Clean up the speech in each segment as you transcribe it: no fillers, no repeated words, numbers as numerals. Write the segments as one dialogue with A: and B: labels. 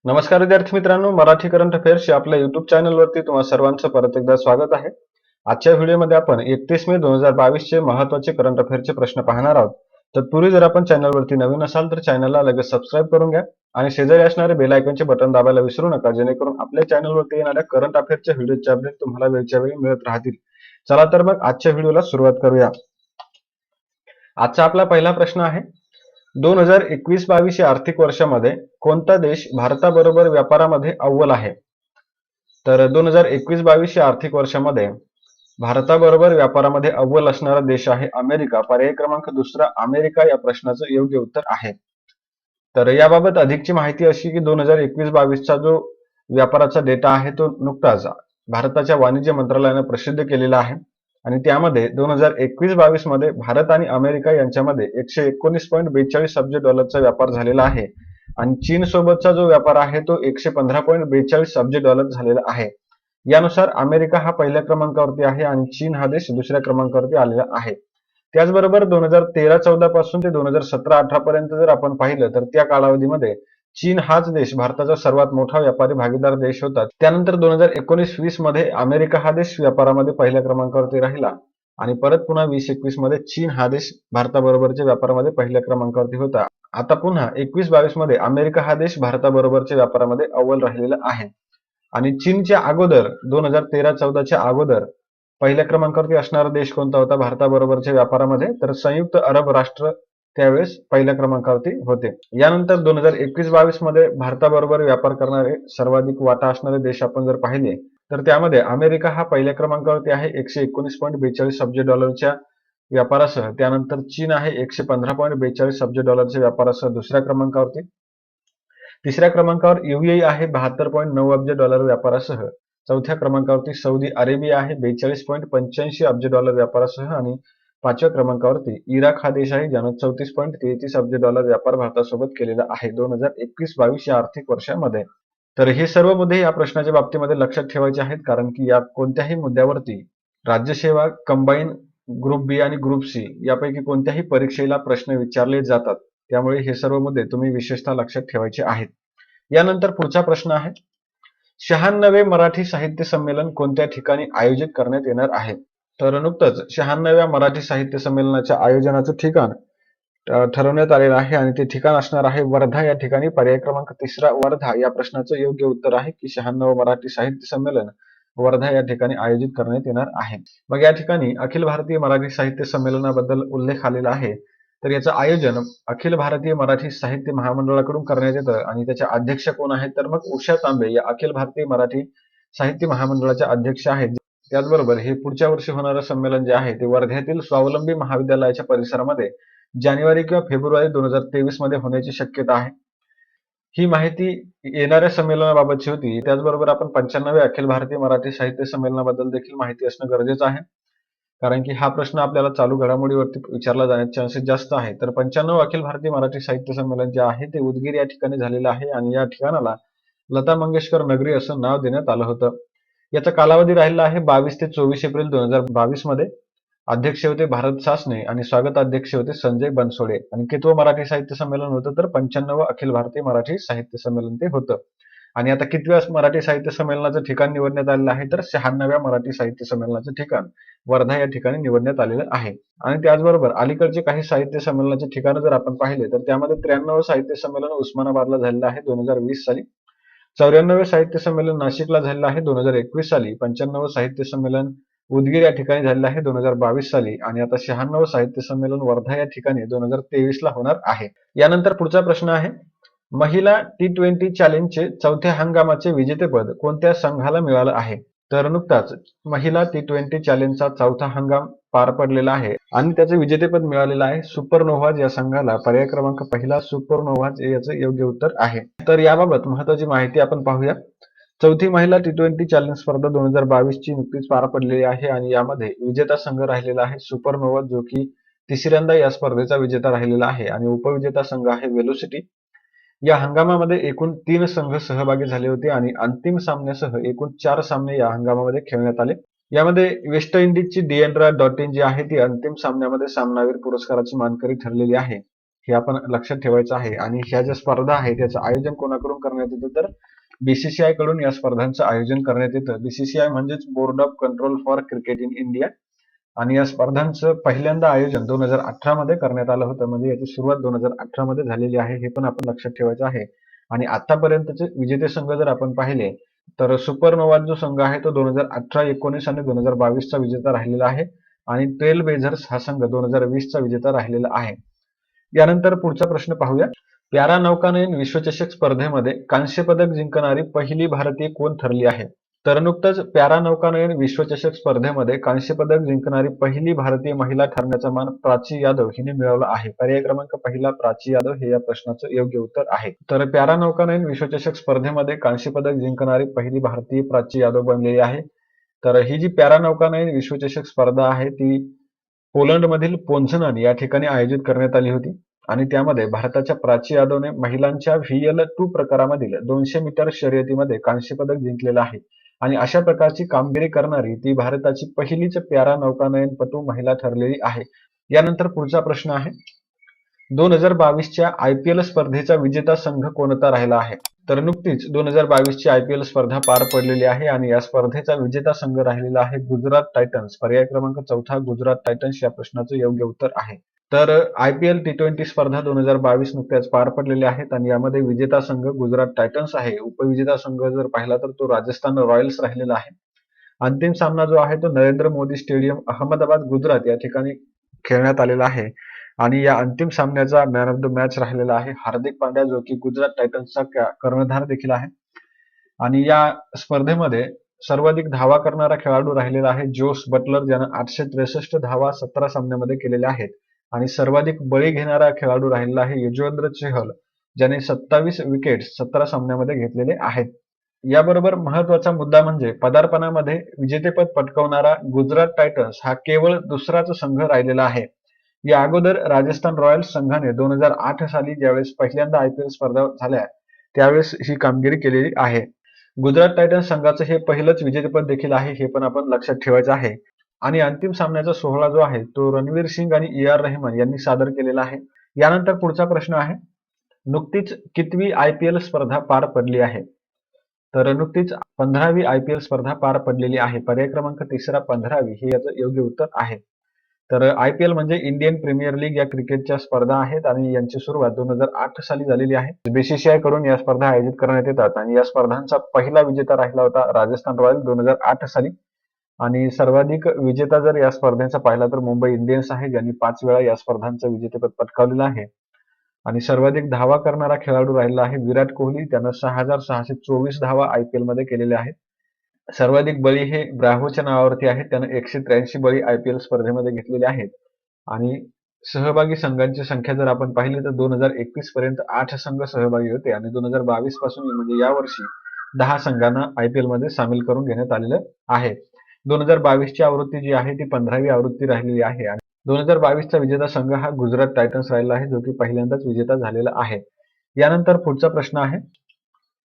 A: नमस्कार विद्यार्थी मित्रांनो, मराठी करंट अफेअर्स या आपल्या युट्यूब चॅनलवरती तुम्हा सर्वांचं परत एकदा स्वागत आहे. आजच्या व्हिडिओमध्ये आपण 31 मे 2022 चे महत्त्वाचे करंट अफेअर्सचे प्रश्न पाहणार आहोत. तत्पूर्वी जर आपण चॅनलवरती नवीन असाल तर चॅनलला लगेच सबस्क्राईब करून घ्या आणि शेजारी असणारे बेल आयकॉनचे बटन दाबायला विसरू नका, जेणेकरून आपल्या चॅनलवरती येणाऱ्या करंट अफेअर्सच्या व्हिडिओचे अपडेट तुम्हाला वेळच्या वेळी मिळत राहतील. चला तर मग आजच्या व्हिडिओला सुरुवात करूया. आजचा आपला पहिला प्रश्न आहे, 2021-22 या आर्थिक वर्षामध्ये कोणता देश भारताबरोबर व्यापारामध्ये अव्वल आहे? तर 2021-22 या आर्थिक वर्षामध्ये भारताबरोबर व्यापारामध्ये अव्वल असणारा देश आहे अमेरिका. पर्याय क्रमांक दुसरा अमेरिका या प्रश्नाचं योग्य उत्तर आहे. तर याबाबत अधिकची माहिती अशी की 2021-22चा जो व्यापाराचा डेटा आहे तो नुकताच भारताच्या वाणिज्य मंत्रालयाने प्रसिद्ध केलेला आहे आणि त्यामध्ये 2021-22 मध्ये भारत आणि अमेरिका यांच्यामध्ये 119.42 अब्ज डॉलरचा व्यापार झालेला आहे आणि चीन सोबतचा जो व्यापार आहे तो 115.42 अब्ज डॉलर झालेला आहे. यानुसार अमेरिका हा पहिल्या क्रमांकावरती आहे आणि चीन हा देश दुसऱ्या क्रमांकावरती आलेला आहे. त्याचबरोबर 2013-14 पासून ते 2017-18 पर्यंत जर आपण पाहिलं तर त्या कालावधीमध्ये चीन हाच देश भारताचा सर्वात मोठा व्यापारी भागीदार देश होता. त्यानंतर 2019-20 मध्ये अमेरिका हा देश व्यापारामध्ये पहिल्या क्रमांकावरती राहिला आणि परत पुन्हा 2021 मध्ये चीन हा देश भारताबरोबरच्या व्यापारामध्ये पहिल्या क्रमांकावरती होता. आता पुन्हा 21-22 मध्ये अमेरिका हा देश भारताबरोबरच्या व्यापारामध्ये अव्वल राहिलेला आहे आणि चीनच्या अगोदर 2013-14च्या अगोदर पहिल्या क्रमांकावरती असणारा देश कोणता होता भारताबरोबरच्या व्यापारामध्ये? तर संयुक्त अरब राष्ट्र त्यावेळेस पहिल्या क्रमांकावरती होते. यानंतर 2021-22 मध्ये भारताबरोबर व्यापार करणारे सर्वाधिक वाटा असणारे देश आपण जर पाहिले तर त्यामध्ये अमेरिका हा पहिल्या क्रमांकावरती आहे 119.42 अब्ज डॉलरच्या व्यापारासह. त्यानंतर चीन आहे 115.42 अब्ज डॉलरच्या व्यापारासह दुसऱ्या क्रमांकावरती. तिसऱ्या क्रमांकावर युएई आहे 72.9 अब्ज डॉलर व्यापारासह. चौथ्या क्रमांकावरती सौदी अरेबिया आहे 42.85 अब्ज डॉलर व्यापारासह आणि पाचव्या क्रमांकावरती इराक हा देश आहे ज्यानं 34.33 अब्ज डॉलर व्यापार भारतासोबत केलेला आहे 2021-22 या आर्थिक वर्षामध्ये. तर हे सर्व मुद्दे या प्रश्नाच्या बाबतीमध्ये लक्षात ठेवायचे आहेत, कारण की या कोणत्याही मुद्द्यावरती राज्यसेवा कंबाईन ग्रुप बी आणि ग्रुप सी यापैकी कोणत्याही परीक्षेला प्रश्न विचारले जातात. त्यामुळे हे सर्व मुद्दे तुम्ही विशेषतः लक्षात ठेवायचे आहेत. यानंतर पुढचा प्रश्न आहे, 96वे मराठी साहित्य संमेलन कोणत्या ठिकाणी आयोजित करण्यात येणार आहे? तर नुकतंच 96व्या मराठी साहित्य संमेलनाच्या आयोजनाचं ठिकाण ठरवण्यात आलेलं आहे आणि ते ठिकाण असणार आहे वर्धा या ठिकाणी. पर्याय क्रमांक तिसरा वर्धा या प्रश्नाचं योग्य उत्तर आहे की 96वे मराठी साहित्य संमेलन वर्धा या ठिकाणी आयोजित करण्यात येणार आहे. मग या ठिकाणी अखिल भारतीय मराठी साहित्य संमेलनाबद्दल उल्लेख आलेला आहे. तर याचं आयोजन अखिल भारतीय मराठी साहित्य महामंडळाकडून करण्यात येतं आणि त्याचे अध्यक्ष कोण आहेत? तर मग उषा तांबे या अखिल भारतीय मराठी साहित्य महामंडळाच्या अध्यक्ष आहेत. त्याचबरोबर हे पुढच्या वर्षी होणारं संमेलन जे आहे ते वर्ध्यातील स्वावलंबी महाविद्यालयाच्या परिसरामध्ये जानेवारी किंवा फेब्रुवारी 2023 मध्ये होण्याची शक्यता आहे. ही माहिती येणाऱ्या संमेलनाबाबतची होती. त्याचबरोबर आपण 95व्या अखिल भारतीय मराठी साहित्य संमेलनाबद्दल देखील माहिती असणं गरजेचं आहे, कारण की हा प्रश्न आपल्याला चालू घडामोडीवरती विचारला जाण्याचे चान्सेस जास्त आहे. तर 95 अखिल भारतीय मराठी साहित्य संमेलन जे आहे ते उदगीर या ठिकाणी झालेलं आहे आणि या ठिकाणाला लता मंगेशकर नगरी असं नाव देण्यात आलं होतं. याचा कालावधी राहिला आहे 22 ते 24 एप्रिल 2022 मध्ये. अध्यक्ष होते भारत सासणे आणि स्वागताध्यक्ष होते संजय बनसोडे. आणि कितवं मराठी साहित्य संमेलन होतं? तर 95वं अखिल भारतीय मराठी साहित्य संमेलन ते होतं. आणि आता कितव्या मराठी साहित्य संमेलनाचं ठिकाण निवडण्यात आलेलं आहे? तर 96व्या मराठी साहित्य संमेलनाचं ठिकाण वर्धा या ठिकाणी निवडण्यात आलेलं आहे. आणि त्याचबरोबर अलीकडचे काही साहित्य संमेलनाचे ठिकाणं जर आपण पाहिले तर त्यामध्ये 93वं साहित्य संमेलन उस्मानाबादला झालेलं आहे 2020 साली. 94वे साहित्य संमेलन नाशिकला झालेलं आहे 2021 साली. 95वं साहित्य संमेलन उदगीर या ठिकाणी झालेलं आहे 2022 साली आणि आता 96वं साहित्य संमेलन वर्धा या ठिकाणी 2023 ला होणार आहे. यानंतर पुढचा प्रश्न आहे, महिला T20 चॅलेंजचे चौथ्या हंगामाचे विजेतेपद कोणत्या संघाला मिळालं आहे? तर नुकताच महिला T20 चॅलेंजचा चौथा हंगाम पार पडलेला आहे आणि त्याचे विजेतेपद मिळालेलं आहे सुपरनोव्हाज या संघाला. पर्याय क्रमांक पहिला सुपरनोव्हाज याचं योग्य उत्तर आहे. तर याबाबत महत्वाची माहिती आपण पाहूया. चौथी महिला T20 चॅलेंज स्पर्धा 2022 ची नुकतीच पार पडलेली आहे आणि यामध्ये विजेता संघ राहिलेला आहे सुपरनोव्हा, जो की तिसऱ्यांदा या स्पर्धेचा विजेता राहिलेला आहे आणि उपविजेता संघ आहे वेलोसिटी. या हंगामामध्ये एकूण 3 संघ सहभागी झाले होते आणि अंतिम सामन्यासह एकूण 4 सामने या हंगामामध्ये खेळण्यात आले. यामध्ये वेस्ट इंडिजची डिएंड्रा डॉटिन जी आहे ती अंतिम सामन्यामध्ये सामनावीर पुरस्काराची मानकरी ठरलेली आहे. हे आपण लक्षात ठेवायचं आहे. आणि ह्या ज्या स्पर्धा आहेत त्याचं आयोजन कोणाकडून करण्यात येतं, तर बीसीसीआय कडून या स्पर्धांचं आयोजन करण्यात येतं. बीसीसीआय म्हणजेच board of control for cricket in India. आणि या स्पर्धांचं पहिल्यांदा आयोजन 2018 मध्ये करण्यात आलं होतं. म्हणजे याची सुरुवात 2018 मध्ये झालेली आहे, हे पण आपण लक्षात ठेवायचं आहे. आणि आतापर्यंतचे विजेते संघ जर आपण पाहिले तर सुपरनोवा जो संघ आहे तो 2018, 19 आणि 2022 चा विजेता राहिलेला आहे. आणि ट्रेल ब्लेझर्स हा संघ 2020 चा विजेता राहिलेला आहे. यानंतर पुढचा प्रश्न पाहूया. पॅरा नौकानयन विश्वचषक स्पर्धेमध्ये कांस्य पदक जिंकणारी पहिली भारतीय कोण ठरली आहे? तर नुकतंच पॅरा नौकानयन विश्वचषक स्पर्धेमध्ये कांस्य पदक जिंकणारी पहिली भारतीय महिला ठरण्याचा मान प्राची यादव हिने मिळवला आहे. पर्याय क्रमांक पहिला प्राची यादव हे या प्रश्नाचं योग्य उत्तर आहे. तर पॅरा नौकानयन विश्वचषक स्पर्धेमध्ये कांस्य पदक जिंकणारी पहिली भारतीय प्राची यादव बनलेली आहे. तर ही जी पॅरा नौकानयन विश्वचषक स्पर्धा आहे ती पोलंडमधील पोझ्नान या ठिकाणी आयोजित करण्यात आली होती. आणि त्यामध्ये भारताच्या प्राची यादवने महिलांच्या VL2 प्रकारामधील 200 मीटर शर्यतीमध्ये कांस्य पदक जिंकलेलं आहे. आणि अशा प्रकारची कामगिरी करणारी ती भारताची पहिलीच पॅरा नौकानयनपटू महिला ठरलेली आहे. यानंतर पुढचा प्रश्न आहे. 2022च्या IPL स्पर्धेचा विजेता संघ कोणता राहिला आहे? तर नुकतीच 2022ची IPL स्पर्धा पार पडलेली आहे आणि या स्पर्धेचा विजेता संघ राहिलेला आहे गुजरात टायटन्स. पर्याय क्रमांक चौथा गुजरात टायटन्स या प्रश्नाचं योग्य उत्तर आहे. तर IPL T20 स्पर्धा 2022 नुकत्याच पार पडलेल्या आहेत आणि यामध्ये विजेता संघ गुजरात टायटन्स आहे. उपविजेता संघ जर पाहिला तर तो राजस्थान रॉयल्स राहिलेला आहे. अंतिम सामना जो आहे तो नरेंद्र मोदी स्टेडियम अहमदाबाद गुजरात या ठिकाणी खेळण्यात आलेला आहे. आणि या अंतिम सामन्याचा मॅन ऑफ द मॅच राहिलेला आहे हार्दिक पांड्या, जो की गुजरात टायटन्सचा कर्णधार देखील आहे. आणि या स्पर्धेमध्ये सर्वाधिक धावा करणारा खेळाडू राहिलेला आहे जोस बटलर, ज्यानं 863 धावा 17 सामन्यामध्ये केलेल्या आहेत. आणि सर्वाधिक बळी घेणारा खेळाडू राहिलेला आहे युजवेंद्र चहल, ज्याने 27 विकेट्स 17 सामन्यामध्ये घेतलेले आहेत. याबरोबर महत्वाचा मुद्दा म्हणजे पदार्पणामध्ये विजेतेपद पटकावणारा गुजरात टायटन्स हा केवळ दुसराच संघ राहिलेला आहे. या अगोदर राजस्थान रॉयल्स संघाने 2008 साली ज्यावेळेस पहिल्यांदा IPL स्पर्धा झाल्या त्यावेळेस ही कामगिरी केलेली आहे. गुजरात टायटन्स संघाचं हे पहिलंच विजेतेपद देखील आहे, हे पण आपण लक्षात ठेवायचं आहे. आणि अंतिम सामन्याचा सोहळा जो आहे तो रणवीर सिंग आणि AR रहमान यांनी सादर केलेला आहे. यानंतर पुढचा प्रश्न आहे. नुकतीच कितवी IPL स्पर्धा पार पडली आहे? तर नुकतीच 15वी IPL स्पर्धा पार पडलेली आहे. पर्याय क्रमांक तिसरा 15वी हे याचं योग्य उत्तर आहे. तर IPL म्हणजे इंडियन प्रीमियर लीग या क्रिकेटच्या स्पर्धा आहेत आणि यांची सुरुवात 2008 साली झालेली आहे. BCCI कडून या स्पर्धा आयोजित करण्यात येतात आणि या स्पर्धांचा पहिला विजेता राहिला होता राजस्थान रॉयल्स 2008 साली. आणि सर्वाधिक विजेता जर या स्पर्धेचा पाहिला तर मुंबई इंडियन्स आहे, ज्यांनी 5 वेळा या स्पर्धांचं विजेतेपद पटकावलेलं आहे. आणि सर्वाधिक धावा करणारा खेळाडू राहिला आहे विराट कोहली, त्यानं 6624 धावा IPL मध्ये केलेल्या आहेत. सर्वाधिक बळी हे ब्राव्होच्या नावावरती आहेत, त्यानं 183 बळी IPL स्पर्धेमध्ये घेतलेले आहेत. आणि सहभागी संघांची संख्या जर आपण पाहिली तर 2021 पर्यंत 8 संघ सहभागी होते आणि 2022 पासून म्हणजे यावर्षी 10 संघांना IPL मध्ये सामील करून घेण्यात आलेलं आहे. 2022 ची आवृत्ती जी आहे ती 15वी आवृत्ती राहिलेली आहे. आणि 2022 चा विजेता संघ हा गुजरात टायटन्स राहिला आहे, जो की पहिल्यांदाच विजेता झालेला आहे. यानंतर पुढचा प्रश्न आहे.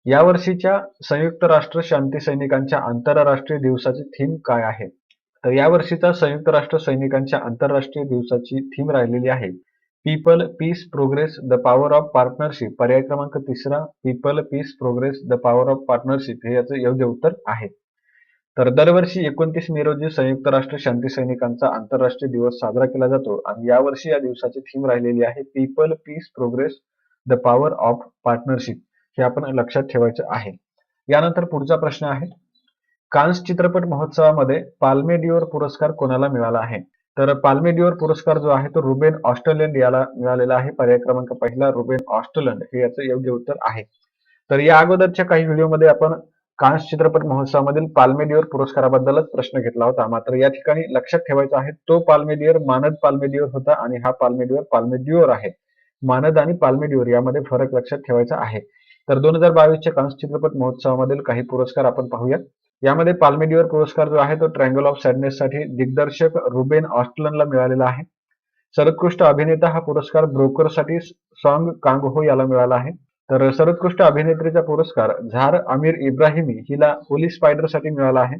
A: यावर्षीच्या संयुक्त राष्ट्र शांती सैनिकांच्या आंतरराष्ट्रीय दिवसाची थीम काय आहे? तर यावर्षीचा संयुक्त राष्ट्र सैनिकांच्या आंतरराष्ट्रीय दिवसाची थीम राहिलेली आहे people peace progress the power of partnership. पर्याय क्रमांक तिसरा people peace progress the power of partnership हे याचं योग्य उत्तर आहे. तर दरवर्षी 29 मे रोजी संयुक्त राष्ट्र शांती सैनिकांचा आंतरराष्ट्रीय दिवस साजरा केला जातो आणि यावर्षी या दिवसाची थीम राहिलेली आहे people peace progress the power of partnership. हे आपण लक्षात ठेवायचं आहे. यानंतर पुढचा प्रश्न आहे. कान्स चित्रपट महोत्सवामध्ये पाल्मे डिओर पुरस्कार कोणाला मिळाला आहे? तर पाल्मे डिओर पुरस्कार जो आहे तो रुबेन ऑस्टरलँड याला मिळालेला आहे. पर्याय क्रमांक पहिला रुबेन ऑस्टरलँड हे याचं योग्य उत्तर आहे. तर या अगोदरच्या काही व्हिडिओमध्ये आपण कान्स चित्रपट महोत्सवामधील पाल्मे डिओर पुरस्काराबद्दलच प्रश्न घेतला होता. मात्र या ठिकाणी लक्षात ठेवायचं आहे तो पाल्मे डिओर मानद पाल्मे डिओर होता आणि हा पाल्मे डिओर आहे. मानद आणि पाल्मे डिओर यामध्ये फरक लक्षात ठेवायचा आहे. तर 2022च्या कान्स चित्रपट महोत्सवामधील काही पुरस्कार आपण पाहूया. यामध्ये पाल्मे डिओर पुरस्कार जो आहे तो ट्रँगल ऑफ सॅडनेस साठी दिग्दर्शक रुबेन ऑस्टरलँडला मिळालेला आहे. सर्वोत्कृष्ट अभिनेता हा पुरस्कार ब्रोकर साठी सॉंग कांगहो याला मिळाला आहे. तर सर्वोत्कृष्ट अभिनेत्रीचा पुरस्कार झार अमीर इब्राहिमी हिला होली स्पायडर साठी मिळाला आहे.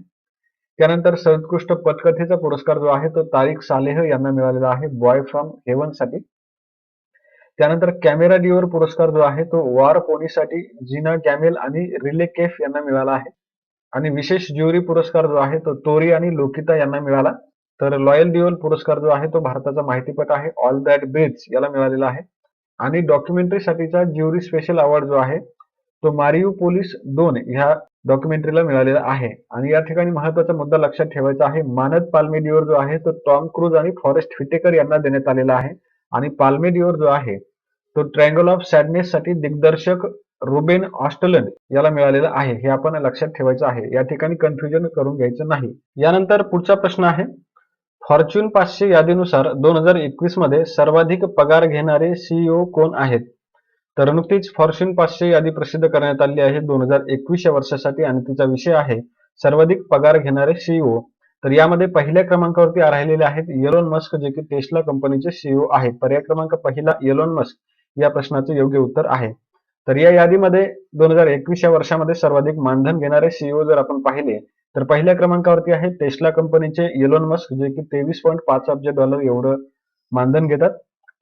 A: त्यानंतर सर्वोत्कृष्ट पटकथेचा पुरस्कार जो आहे तो तारिक सालेह यांना मिळालेला आहे बॉय फ्रॉम हेवन साठी. त्यानंतर कॅमेरा डिओर पुरस्कार जो आहे तो वॉर पोनीसाठी जीना गॅमेल आणि रिले केफ यांना मिळाला आहे. आणि विशेष ज्युरी पुरस्कार जो आहे तो तोरी आणि लोकिता यांना मिळाला. तर लॉयल डिओल पुरस्कार जो आहे तो भारताचा माहितीपट आहे ऑल दॅट ब्रीथ्स याला मिळालेला आहे. आणि डॉक्युमेंटरीसाठीचा ज्युरी स्पेशल अवॉर्ड जो आहे तो मारिओ पोलिस 2 ह्या डॉक्युमेंटरीला मिळालेला आहे. आणि या ठिकाणी महत्वाचा मुद्दा लक्षात ठेवायचा आहे, मानद पाल्मे डिओर जो आहे तो टॉम क्रूज आणि फॉरेस्ट व्हिटेकर यांना देण्यात आलेला आहे. आणि पाल्मे डिओर जो आहे तो ट्रँगल ऑफ सॅडनेस साठी दिग्दर्शक रुबेन ऑस्टलन याला मिळालेला आहे. हे आपण लक्षात ठेवायचं आहे. या ठिकाणी कन्फ्युजन करून घ्यायचं नाही. यानंतर पुढचा प्रश्न आहे, फॉर्च्यून 500 यादीनुसार 2021 मध्ये सर्वाधिक पगार घेणारे सीईओ कोण आहेत? तर नुकतीच फॉर्च्यून 500 यादी प्रसिद्ध करण्यात आली आहे 2021 या वर्षासाठी आणि तिचा विषय आहे सर्वाधिक पगार घेणारे सीईओ. तर यामध्ये पहिल्या क्रमांकावरती राहिलेले आहेत एलोन मस्क, जे की टेस्ला कंपनीचे सीईओ आहेत. पर्याय क्रमांक पहिला एलोन मस्क या प्रश्नाचे योग्य उत्तर आहे. तर या यादीमध्ये 2021 या वर्षामध्ये सर्वाधिक मानधन घेणारे सीईओ जर आपण पाहिले तर पहिल्या क्रमांकावरती आहे टेस्ला कंपनीचे एलोन मस्क, जे की 23.5 अब्ज डॉलर एवढं मानधन घेतात.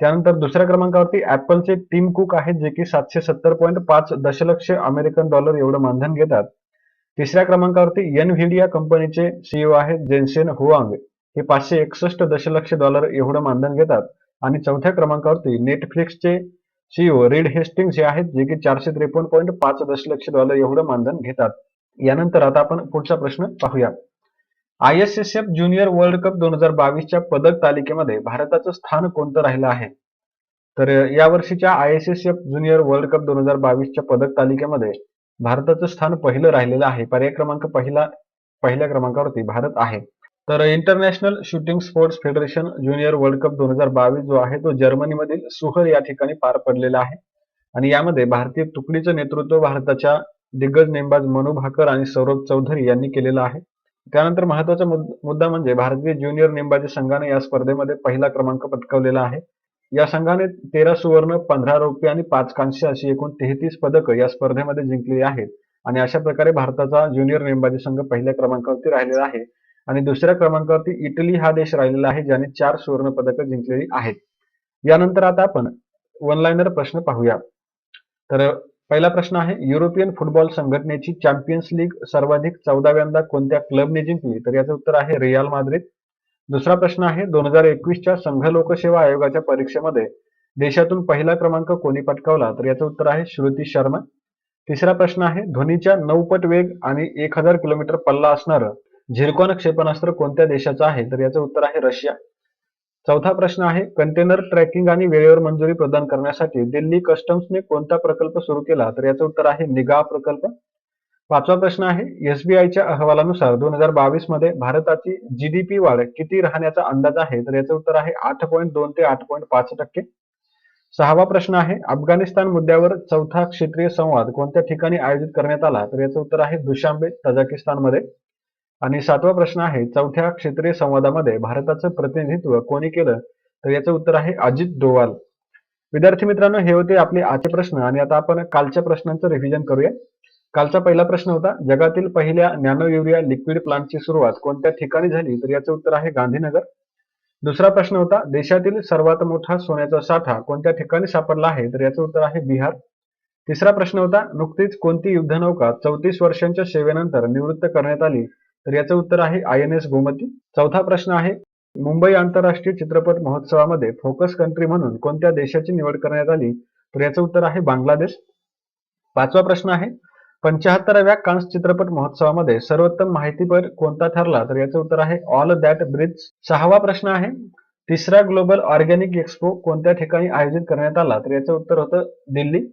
A: त्यानंतर दुसऱ्या क्रमांकावरती ऍपलचे टिम कुक आहेत, जे की 770.5 दशलक्ष अमेरिकन डॉलर एवढं मानधन घेतात. तिसऱ्या क्रमांकावरती एनव्हिडिया कंपनीचे सीईओ आहेत जेन्सेन हुआंग, हे 561 दशलक्ष डॉलर एवढं मानधन घेतात. आणि चौथ्या क्रमांकावरती नेटफ्लिक्सचे सीईओ रीड हेस्टिंग्स हे आहेत, जे की 453.5 दशलक्ष डॉलर एवढं मानधन घेतात. यानंतर आता आपण पुढचा प्रश्न पाहूया. ISSF ज्युनियर वर्ल्ड कप 2022च्या पदक तालिकेमध्ये भारताचं स्थान कोणतं राहिलं आहे? तर या वर्षीच्या ISSF ज्युनियर वर्ल्ड कप 2022च्या पदक तालिकेमध्ये भारताचं स्थान पहिलं राहिलेलं आहे. पर्याय क्रमांक पहिल्या क्रमांकावरती भारत आहे. तर international shooting sports federation junior world cup 2022 जो आहे तो जर्मनीमधील सुहर या ठिकाणी पार पडलेला आहे. आणि यामध्ये भारतीय तुकडीचं नेतृत्व भारताच्या दिग्गज नेमबाज मनू भाकर आणि सौरभ चौधरी यांनी केलेलं आहे. त्यानंतर महत्वाचा मुद्दा म्हणजे भारतीय ज्युनियर नेमबाजी संघाने या स्पर्धेमध्ये पहिला क्रमांक पटकावलेला आहे. या संघाने 13 सुवर्ण, 15 रौप्य आणि 5 कांस्य अशी एकूण 33 पदकं या स्पर्धेमध्ये जिंकलेली आहेत. आणि अशा प्रकारे भारताचा ज्युनियर नेमबाजी संघ पहिल्या क्रमांकावरती राहिलेला आहे. आणि दुसऱ्या क्रमांकावरती इटली हा देश राहिलेला आहे, ज्याने 4 सुवर्ण पदकं जिंकलेली आहेत. यानंतर आता आपण वन लाइनर प्रश्न पाहूया. तर पहिला प्रश्न आहे, युरोपियन फुटबॉल संघटनेची चॅम्पियन्स लीग सर्वाधिक 14व्यांदा कोणत्या क्लबने जिंकली? तर याचं उत्तर आहे रियाल माद्रिद. दुसरा प्रश्न आहे, 2021च्या संघ लोकसेवा आयोगाच्या परीक्षेमध्ये देशातून पहिला क्रमांक कोणी पटकावला? तर याचं उत्तर आहे श्रुती शर्मा. तिसरा प्रश्न आहे, ध्वनीच्या 9 पट वेग आणि 1000 किलोमीटर पल्ला असणारं झिरकॉन क्षेपणास्त्र कोणत्या देशाचं आहे? तर याचं उत्तर आहे रशिया. चौथा प्रश्न आहे, कंटेनर ट्रॅकिंग आणि वेळेवर मंजुरी प्रदान करण्यासाठी दिल्ली कस्टम्सने कोणता प्रकल्प सुरू केला? तर याचं उत्तर आहे निगाह प्रकल्प. पाचवा प्रश्न आहे, एसबीआयच्या अहवालानुसार 2022 मध्ये भारताची जीडीपी वाढ किती राहण्याचा अंदाज आहे? तर याचं उत्तर आहे 8.2 ते 8.5%. सहावा प्रश्न आहे, अफगाणिस्तान मुद्द्यावर चौथा क्षेत्रीय संवाद कोणत्या ठिकाणी आयोजित करण्यात आला? तर याचं उत्तर आहे दुशांबे, तजाकिस्तानमध्ये. आणि सातवा प्रश्न आहे, चौथ्या क्षेत्रीय संवादामध्ये भारताचं प्रतिनिधित्व कोणी केलं? तर याचं उत्तर आहे अजित डोवाल. विद्यार्थी मित्रांनो, हे होते आपले आजचे प्रश्न. आणि आता आपण कालच्या प्रश्नांचं रिव्हिजन करूया. कालचा पहिला प्रश्न होता, जगातील पहिल्या नॅनो युरिया लिक्विड प्लांटची सुरुवात कोणत्या ठिकाणी झाली? तर याचं उत्तर आहे गांधीनगर. दुसरा प्रश्न होता, देशातील सर्वात मोठा सोन्याचा साठा कोणत्या ठिकाणी सापडला आहे? तर याचं उत्तर आहे बिहार. तिसरा प्रश्न होता, नुकतीच कोणती युद्धनौका 34 वर्षांच्या सेवेनंतर निवृत्त करण्यात आली? तर याचं उत्तर आहे INS गोमती. चौथा प्रश्न आहे, मुंबई आंतरराष्ट्रीय चित्रपट महोत्सवामध्ये फोकस कंट्री म्हणून कोणत्या देशाची निवड करण्यात आली? तर याचं उत्तर आहे बांगलादेश. पाचवा प्रश्न आहे, 75व्या कान्स चित्रपट महोत्सवामध्ये सर्वोत्तम माहितीपट कोणता ठरला? तर याचं उत्तर आहे ऑल दॅट ब्रीथ्स. सहावा प्रश्न आहे, तिसरा ग्लोबल ऑर्गॅनिक एक्सपो कोणत्या ठिकाणी आयोजित करण्यात आला? तर याचं उत्तर होतं दिल्ली.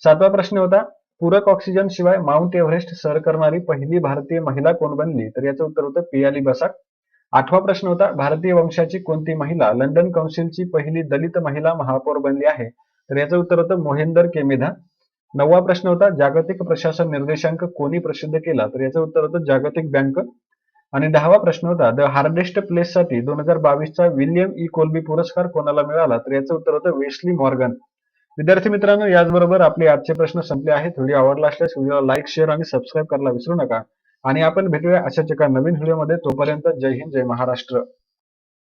A: सातवा प्रश्न होता, पूरक ऑक्सिजन शिवाय माउंट एव्हरेस्ट सर करणारी पहिली भारतीय महिला कोण बनली? तर याचं उत्तर होतं पियाली बसाक. आठवा प्रश्न होता, भारतीय वंशाची कोणती महिला लंडन काउन्सिलची पहिली दलित महिला महापौर बनली आहे? तर याचं उत्तर होतं मोहिंदर के मेधा. नववा प्रश्न होता, जागतिक प्रशासन निर्देशांक कोणी प्रसिद्ध केला? तर याचं उत्तर होतं जागतिक बँक. आणि 10वा प्रश्न होता, द हार्डेस्ट प्लेस साठी 2022चा विल्यम ई कोल्बी पुरस्कार कोणाला मिळाला? तर याचं उत्तर होतं वेस्ली मॉर्गन. विद्यार्थी मित्रांनो, याचबरोबर आपले आजचे प्रश्न संपले आहेत. व्हिडिओ आवडला असल्यास व्हिडिओला लाईक, शेअर आणि सबस्क्राईब करायला विसरू नका. आणि आपण भेटूया अशाच एका नवीन व्हिडिओमध्ये. तोपर्यंत जय हिंद, जय महाराष्ट्र.